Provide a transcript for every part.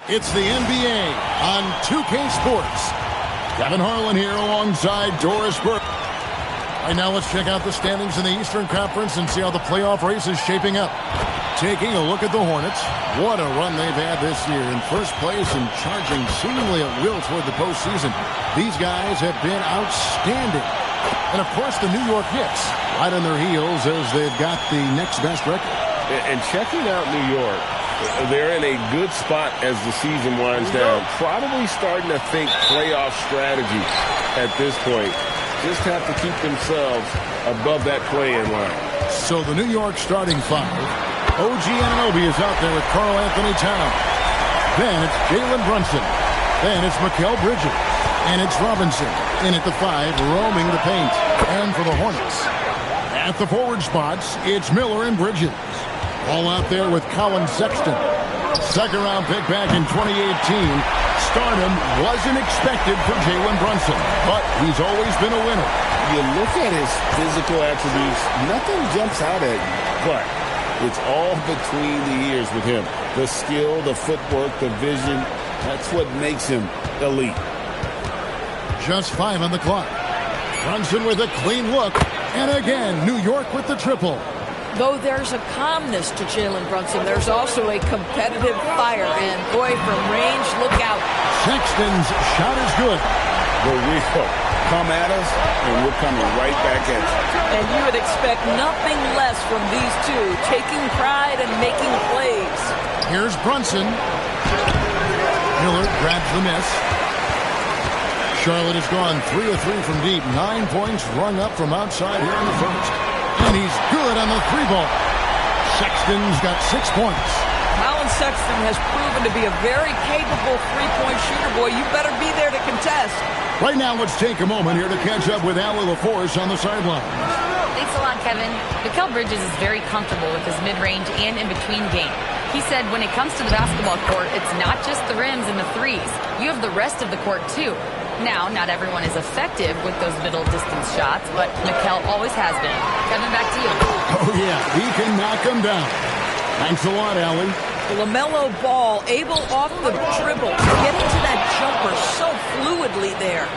It's the NBA on 2K Sports. Kevin Harlan here alongside Doris Burke. Right now, let's check out the standings in the Eastern Conference and see how the playoff race is shaping up. Taking a look at the Hornets. What a run they've had this year. In first place and charging seemingly at will toward the postseason. These guys have been outstanding. And, of course, the New York Knicks right on their heels as they've got the next best record. And checking out New York, they're in a good spot as the season winds down. Probably starting to think playoff strategy at this point. Just have to keep themselves above that play-in line. So the New York starting five. OG Anunoby is out there with Karl Anthony Towns. Then it's Jalen Brunson. Then it's Mikal Bridges. And it's Robinson in at the five, roaming the paint. And for the Hornets, at the forward spots, it's Miller and Bridges. All out there with Colin Sexton. Second-round pick back in 2018. Stardom wasn't expected for Jalen Brunson, but he's always been a winner. You look at his physical attributes, nothing jumps out at you, but it's all between the ears with him. The skill, the footwork, the vision, that's what makes him elite. Just 5 on the clock. Brunson with a clean look, and again, New York with the triple. Though there's a calmness to Jalen Brunson, there's also a competitive fire. And, boy, from range, look out. Sexton's shot is good. But we come at us, and we're coming right back at you. And you would expect nothing less from these two, taking pride and making plays. Here's Brunson. Miller grabs the miss. Charlotte has gone 3 of 3 from deep. 9 points rung up from outside here in the first. And he's good on the 3-ball. Sexton's got 6 points. Colin Sexton has proven to be a very capable three-point shooter. Boy, you better be there to contest. Right now, let's take a moment here to catch up with Allie LaForce on the sideline. Thanks a lot, Kevin. Mikal Bridges is very comfortable with his mid-range and in-between game. He said when it comes to the basketball court, it's not just the rims and the threes. You have the rest of the court, too. Now, not everyone is effective with those middle-distance shots, but Mikal always has been. Kevin, back to you. Oh, yeah, he can knock them down. Thanks a lot, Allie. LaMelo Ball able off the dribble, getting to that jumper so fluidly there.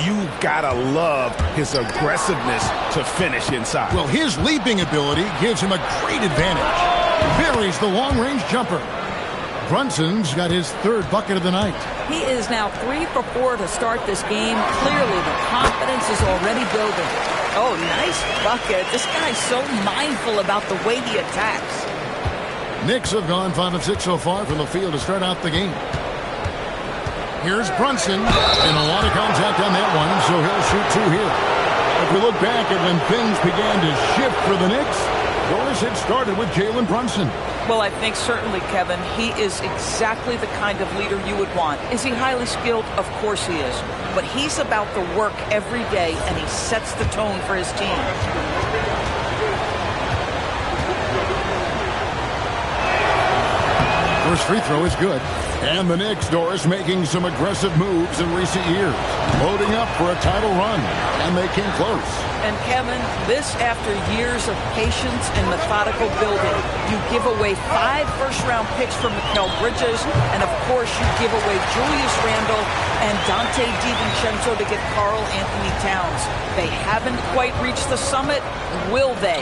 You gotta love his aggressiveness to finish inside. Well, his leaping ability gives him a great advantage. Buries the long-range jumper. Brunson's got his third bucket of the night. He is now 3 for 4 to start this game. Clearly, the confidence is already building. Oh, nice bucket. This guy's so mindful about the way he attacks. Knicks have gone 5 of 6 so far from the field to start out the game. Here's Brunson, and a lot of contact on that one, so he'll shoot 2 here. If we look back at when things began to shift for the Knicks, Doris had started with Jalen Brunson. Well, I think certainly, Kevin, he is exactly the kind of leader you would want. Is he highly skilled? Of course he is. But he's about the work every day, and he sets the tone for his team. First free throw is good. And the Knicks, Doris, making some aggressive moves in recent years. Loading up for a title run. And they came close. And Kevin, this after years of patience and methodical building. You give away 5 first-round picks from Mikal Bridges, and of course you give away Julius Randle and Dante DiVincenzo to get Karl Anthony Towns. They haven't quite reached the summit, will they?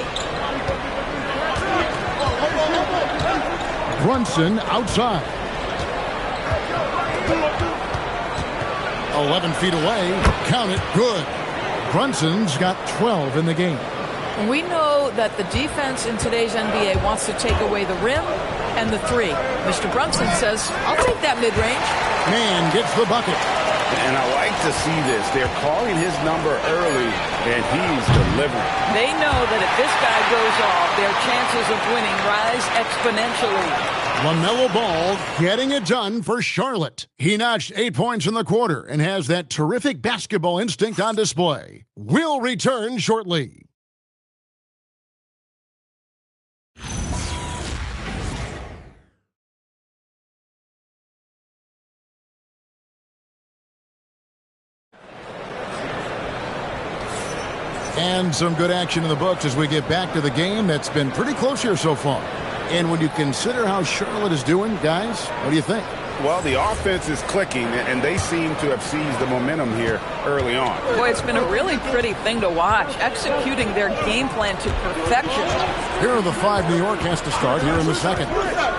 Brunson outside. 11 feet away. Count it. Good. Brunson's got 12 in the game. We know that the defense in today's NBA wants to take away the rim and the 3. Mr. Brunson says, I'll take that mid-range. Man gets the bucket. And I like to see this. They're calling his number early, and he's delivering. They know that if this guy goes off, their chances of winning rise exponentially. LaMelo Ball getting it done for Charlotte. He notched 8 points in the quarter and has that terrific basketball instinct on display. We'll return shortly. And some good action in the books as we get back to the game that's been pretty close here so far. And when you consider how Charlotte is doing, guys, what do you think? Well, the offense is clicking, and they seem to have seized the momentum here early on. Boy, it's been a really pretty thing to watch, executing their game plan to perfection. Here are the 5 New York has to start here in the second.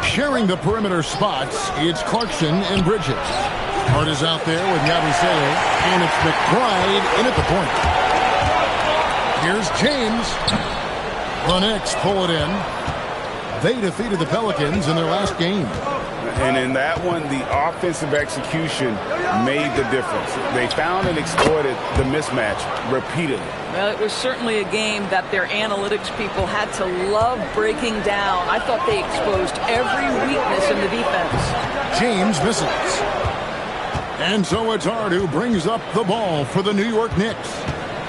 Sharing the perimeter spots, it's Clarkson and Bridges. Hart is out there with Yabusele, and it's McBride in at the point. Here's James. The Knicks pull it in. They defeated the Pelicans in their last game. And in that one, the offensive execution made the difference. They found and exploited the mismatch repeatedly. Well, it was certainly a game that their analytics people had to love breaking down. I thought they exposed every weakness in the defense. James misses. And so it's Hart who brings up the ball for the New York Knicks.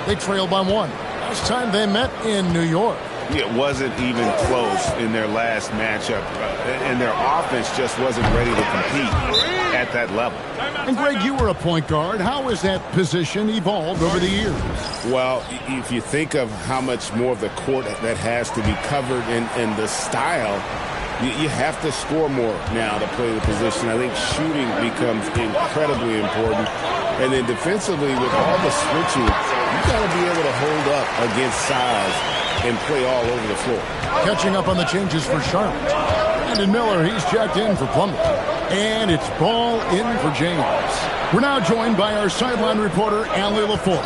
They trail by 1. Last time they met in New York. It wasn't even close in their last matchup, and their offense just wasn't ready to compete at that level. And Greg, you were a point guard. How has that position evolved over the years? Well, if you think of how much more of the court that has to be covered and the style, you have to score more now to play the position. I think shooting becomes incredibly important. And then defensively, with all the switching, you got to be able to hold up against size and play all over the floor. Catching up on the changes for Charlotte. Brandon Miller, he's checked in for Plumlee. And it's ball in for James. We're now joined by our sideline reporter, Allie LaForce.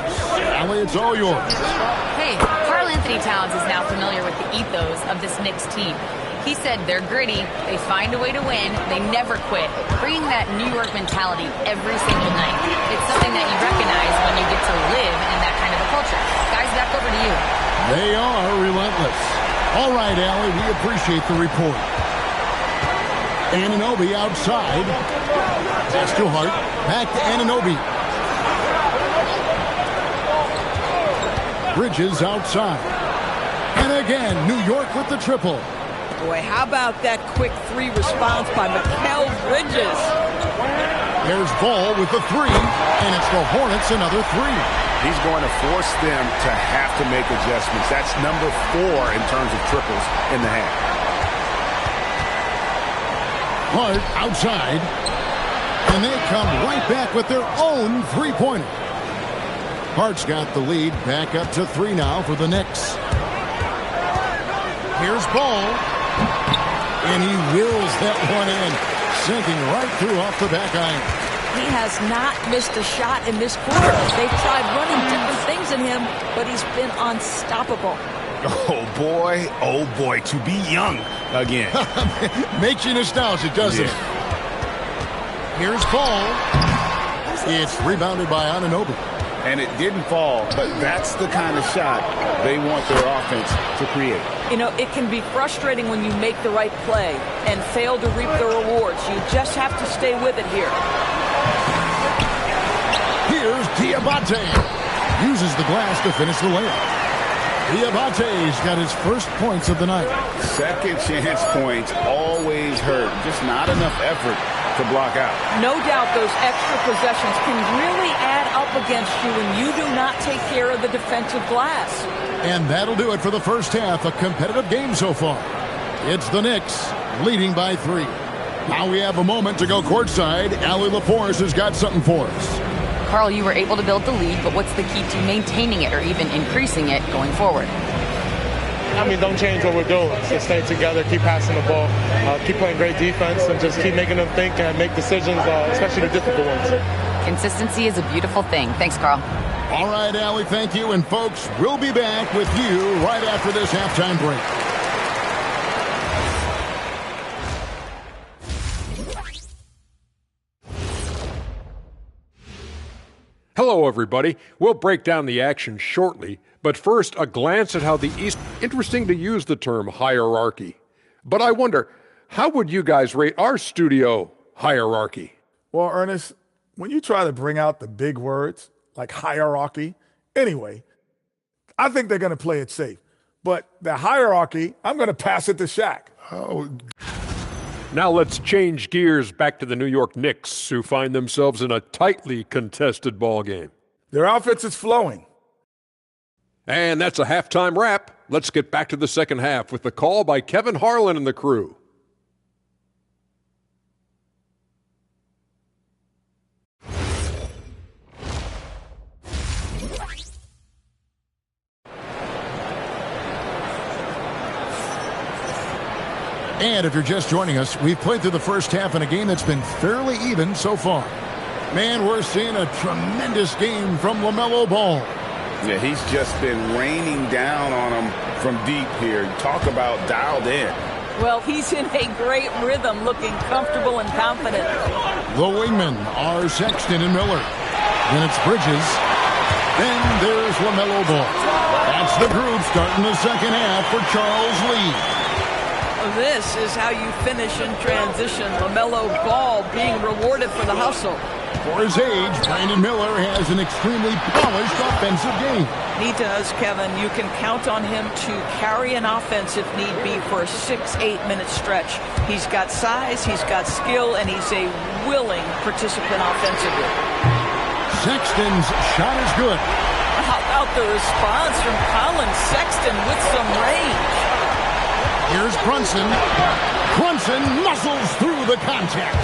Allie, it's all yours. Hey, Karl Anthony Towns is now familiar with the ethos of this Knicks team. He said they're gritty, they find a way to win, they never quit, bringing that New York mentality every single night. It's something that you recognize when you get to live in that kind of a culture. Guys, back over to you. They are relentless. All right, Allie, we appreciate the report. Anunoby outside. Pass to Hart. Back to Anunoby. Bridges outside. And again, New York with the triple. Boy, how about that quick 3 response by Mikal Bridges? There's Ball with the 3, and it's the Hornets another 3. He's going to force them to have to make adjustments. That's number 4 in terms of triples in the half. Hart outside, and they come right back with their own 3-pointer. Hart's got the lead back up to 3 now for the Knicks. Here's Ball, and he wills that one in, sinking right through off the back iron. He has not missed a shot in this quarter. They've tried running different things in him, but he's been unstoppable. Oh boy, to be young again. Makes you nostalgic, doesn't it? Here's Ball. It's rebounded by Anunoby. And it didn't fall, but that's the kind of shot they want their offense to create. You know, it can be frustrating when you make the right play and fail to reap the rewards. You just have to stay with it here. Here's Diabate. Uses the glass to finish the layup. Diabate's got his first points of the night. Second chance points always hurt. Just not enough effort to block out. No doubt those extra possessions can really add up against you when you do not take care of the defensive glass. And that'll do it for the first half. A competitive game so far. It's the Knicks leading by 3. Now we have a moment to go courtside. Allie LaForce has got something for us. Karl, you were able to build the lead, but what's the key to maintaining it or even increasing it going forward? I mean, don't change what we're doing. Just stay together, keep passing the ball, keep playing great defense, and just keep making them think and make decisions, especially the difficult ones. Consistency is a beautiful thing. Thanks, Karl. All right, Allie, thank you. And, folks, we'll be back with you right after this halftime break. Hello, everybody. We'll break down the action shortly, but first, a glance at how the East... Interesting to use the term hierarchy. But I wonder, how would you guys rate our studio hierarchy? Well, Ernest, when you try to bring out the big words like hierarchy, anyway, I think they're going to play it safe. But the hierarchy, I'm going to pass it to Shaq. Oh. Now let's change gears back to the New York Knicks, who find themselves in a tightly contested ball game. Their offense is flowing. And that's a halftime wrap. Let's get back to the second half with the call by Kevin Harlan and the crew. And if you're just joining us, we've played through the first half in a game that's been fairly even so far. Man, we're seeing a tremendous game from LaMelo Ball. Yeah, he's just been raining down on him from deep here. Talk about dialed in. Well, he's in a great rhythm, looking comfortable and confident. The wingmen are Sexton and Miller. Then it's Bridges. Then there's LaMelo Ball. That's the group starting the second half for Charles Lee. This is how you finish in transition. LaMelo Ball being rewarded for the hustle. For his age, Brandon Miller has an extremely polished offensive game. He does, Kevin. You can count on him to carry an offense if need be for a 6-8 minute stretch. He's got size, he's got skill, and he's a willing participant offensively. Sexton's shot is good. How about the response from Colin Sexton with some range? Here's Brunson. Brunson muscles through the contact.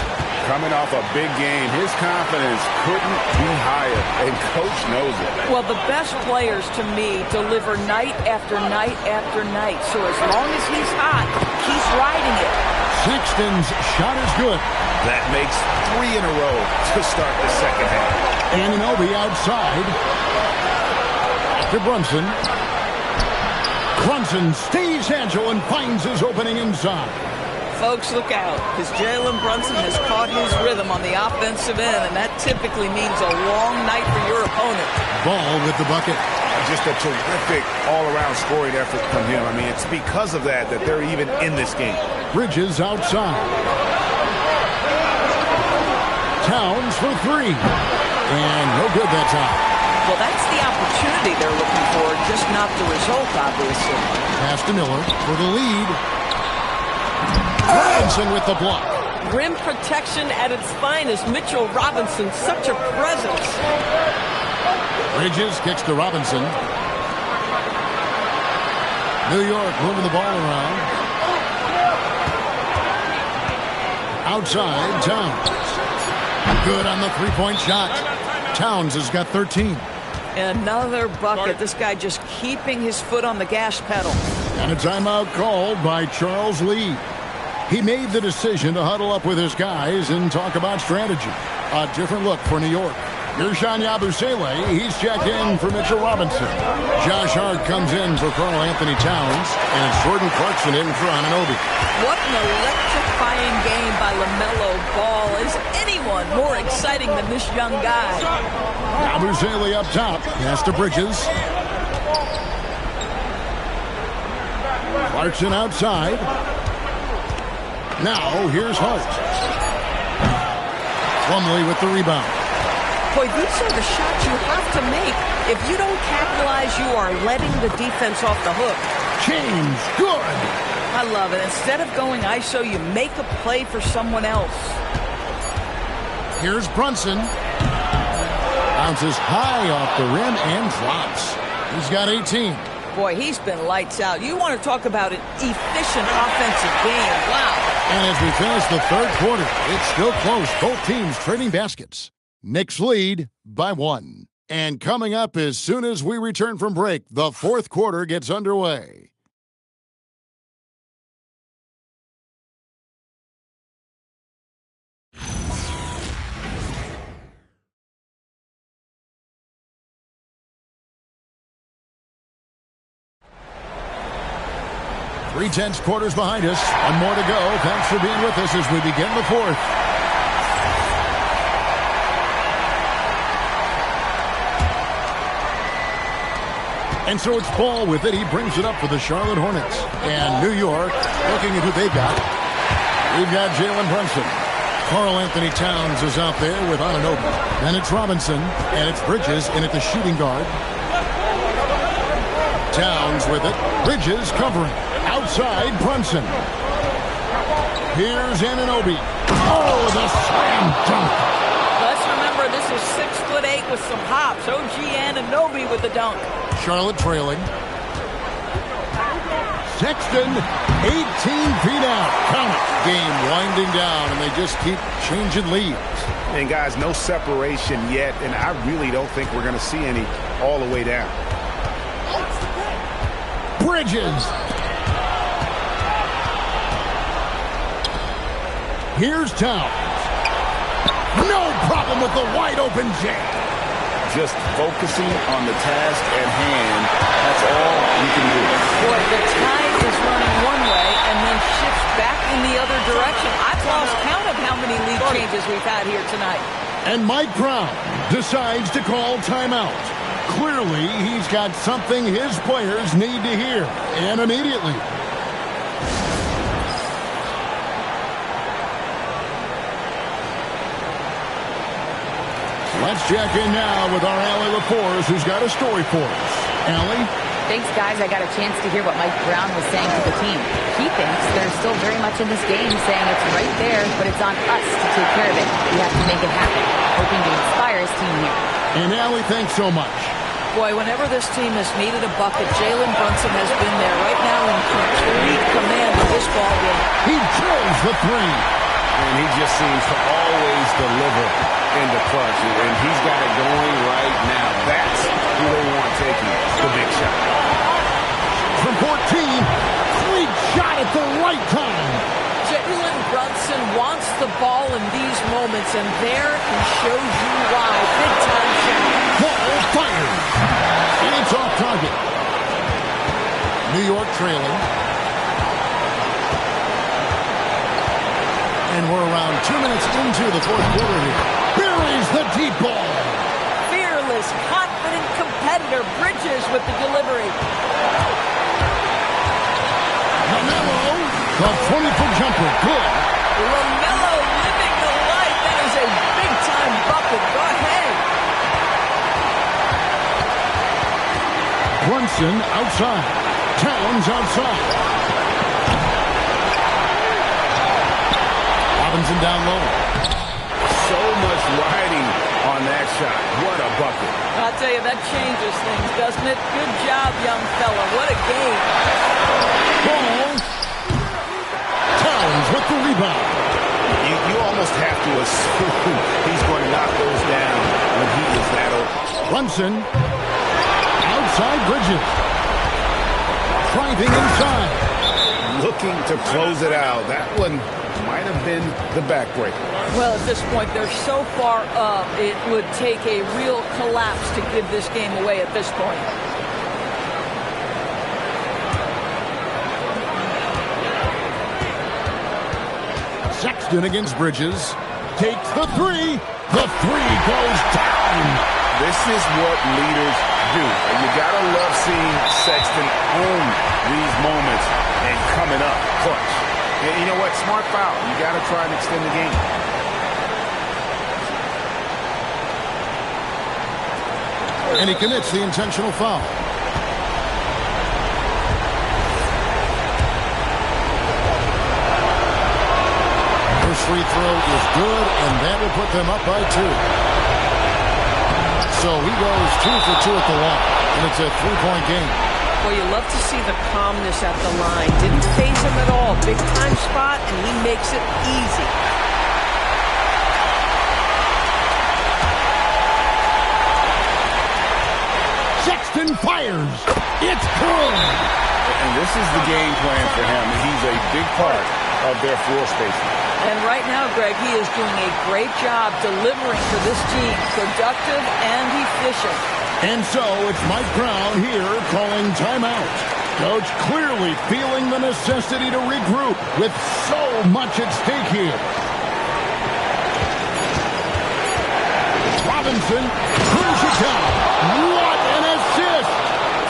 Coming off a big game, his confidence couldn't be higher, and Coach knows it. Well, the best players, to me, deliver night after night after night. So as long as he's hot, he's riding it. Sexton's shot is good. That makes 3 in a row to start the second half. Anunoby outside. To Brunson. Brunson stays agile and finds his opening inside. Folks, look out, because Jalen Brunson has caught his rhythm on the offensive end, and that typically means a long night for your opponent. Ball with the bucket. Just a terrific all-around scoring effort from him. I mean, it's because of that they're even in this game. Bridges outside. Towns for 3. And no good that time. Well, that's the opportunity they're looking for, just not the result, obviously. Pass to Miller for the lead. Robinson with the block. Rim protection at its finest. Mitchell Robinson, such a presence. Bridges kicks to Robinson. New York moving the ball around. Outside, Towns. Good on the three-point shot. Towns has got 13. Another bucket. This guy just keeping his foot on the gas pedal. And a timeout called by Charles Lee. He made the decision to huddle up with his guys and talk about strategy. A different look for New York. Ersan Yabusele, he's checked in for Mitchell Robinson. Josh Hart comes in for Karl Anthony Towns, and Jordan Clarkson in for Anunoby. What an electrifying game by LaMelo Ball. Is anyone more exciting than this young guy? Yabusele up top. Pass to Bridges. Clarkson outside. Now, here's Hart. Plumlee with the rebound. Boy, these are the shots you have to make. If you don't capitalize, you are letting the defense off the hook. James, good. I love it. Instead of going ISO, you make a play for someone else. Here's Brunson. Bounces high off the rim and drops. He's got 18. Boy, he's been lights out. You want to talk about an efficient offensive game. Wow. And as we finish the third quarter, it's still close. Both teams trading baskets. Knicks lead by 1. And coming up as soon as we return from break, the fourth quarter gets underway. Three tenths quarters behind us. One more to go. Thanks for being with us as we begin the fourth. And so it's Ball with it. He brings it up for the Charlotte Hornets. And New York, looking at who they've got. We've got Jalen Brunson. Karl Anthony Towns is out there with Anunoby. Then it's Robinson. And it's Bridges in at the shooting guard. Towns with it. Bridges covering. Outside, Brunson. Here's Anunoby. Oh, the slam dunk. Let's remember, this is 6'8" with some hops. OG Anunoby with the dunk. Charlotte trailing. Sexton, 18 feet out. Count it. Game winding down, and they just keep changing leads. And, guys, no separation yet, and I really don't think we're going to see any all the way down. Bridges. Here's Towns. No problem with the wide open jam. Just focusing on the task at hand. That's all you can do. Boy, the tide is running one way and then shifts back in the other direction. I've lost count of how many lead changes we've had here tonight. And Mike Brown decides to call timeout. Clearly, he's got something his players need to hear, and immediately. Let's check in now with our Allie LaForce, who's got a story for us. Allie? Thanks, guys. I got a chance to hear what Mike Brown was saying to the team. He thinks they're still very much in this game, saying it's right there, but it's on us to take care of it. We have to make it happen, hoping to inspire his team here. And Allie, thanks so much. Boy, whenever this team has needed a bucket, Jalen Brunson has been there right now in complete command of this ball game. He drills the three. And he just seems to always deliver in the clutch. And he's got it going right now. That's who they want taking the big shot. From 14, great shot at the right time. Jalen Brunson wants the ball in these moments, and there he shows you why. Big-time shot. Ball fires. It's off target. New York trailing. And we're around 2 minutes into the fourth quarter here. Buries the deep ball. Fearless, confident competitor. Bridges with the delivery. LaMelo, the 20-foot jumper, good. LaMelo living the life. That is a big-time bucket. Go ahead. Brunson outside. Towns outside. Robinson down low. So much riding on that shot. What a bucket. I'll tell you, that changes things, doesn't it? Good job, young fella. What a game. Ball. Towns with the rebound. You almost have to assume he's going to knock those down when he is that open. Brunson. Outside Bridges. Driving inside. Looking to close it out. That one might have been the backbreaker. Well, at this point, they're so far up, it would take a real collapse to give this game away at this point. Sexton against Bridges. Takes the three. The three goes down. This is what leaders do. And you got to love seeing Sexton own these moments and coming up clutch. And you know what? Smart foul. You got to try and extend the game. And he commits the intentional foul. First free throw is good, and that will put them up by 2. So he goes 2 for 2 at the line, and it's a 3-point game. Well, you love to see the calmness at the line. Didn't faze him at all. Big time spot, and he makes it easy. Sexton fires. It's good. And this is the game plan for him. He's a big part of their floor spacing. And right now, Greg, he is doing a great job delivering for this team. Productive and efficient. And so it's Mike Brown here calling timeout. Coach clearly feeling the necessity to regroup with so much at stake here. Robinson brings it down. What an assist!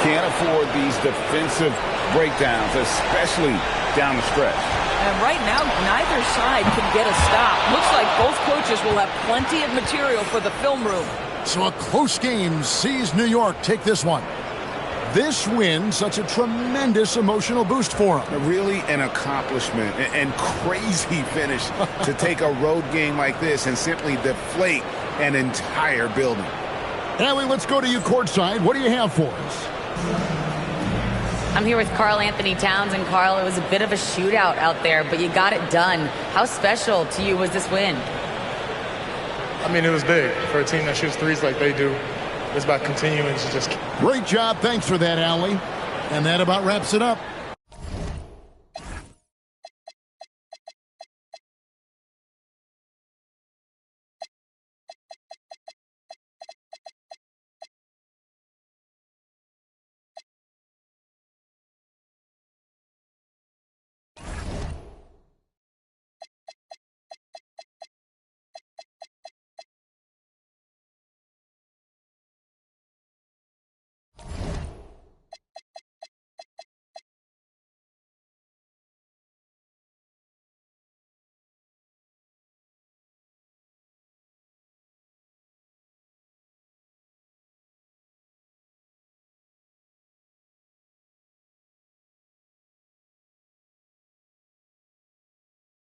Can't afford these defensive breakdowns, especially down the stretch. And right now, neither side can get a stop. Looks like both coaches will have plenty of material for the film room. So a close game sees New York take this one. This win, such a tremendous emotional boost for them. Really an accomplishment and crazy finish to take a road game like this and simply deflate an entire building. Allie, let's go to you courtside. What do you have for us? I'm here with Karl Anthony Towns, and Karl, it was a bit of a shootout out there, but you got it done. How special to you was this win? I mean, it was big for a team that shoots threes like they do. It's about continuing to just... Great job. Thanks for that, Allie. And that about wraps it up.